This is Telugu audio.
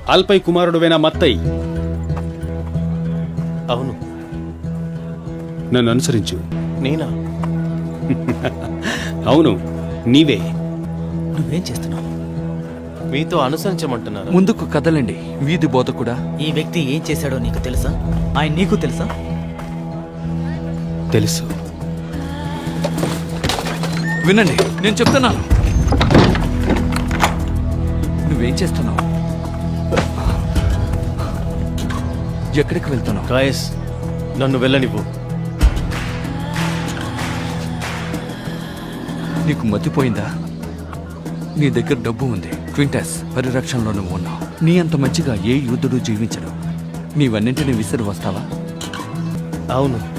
ఆల్పై కుమారుడువైన మత్తై. అవును. నన్ను అనుసరించు. నేనా? అవును, నీవే. నువ్వేం చేస్తున్నావు? మీతో అనుసరించమంటున్నారా? ముందుకు కదలండి వీధి బోధకుడా. ఈ వ్యక్తి ఏం చేశాడో నీకు తెలుసా? ఆయన నీకు తెలుసా? తెలుసు. వినండి, నేను చెప్తున్నాను. నువ్వేం చేస్తున్నావు? ఎక్కడికి వెళ్తున్నావు? గాయస్, నన్ను వెళ్ళనివ్వు. నీకు మతిపోయిందా? నీ దగ్గర డబ్బు ఉంది, క్వింటస్ పరిరక్షణలో నువ్వు ఉన్నావు. నీ అంత మంచిగా ఏ యూదుడు జీవించడు. నీవన్నింటినీ విసిరి వస్తావా? అవును.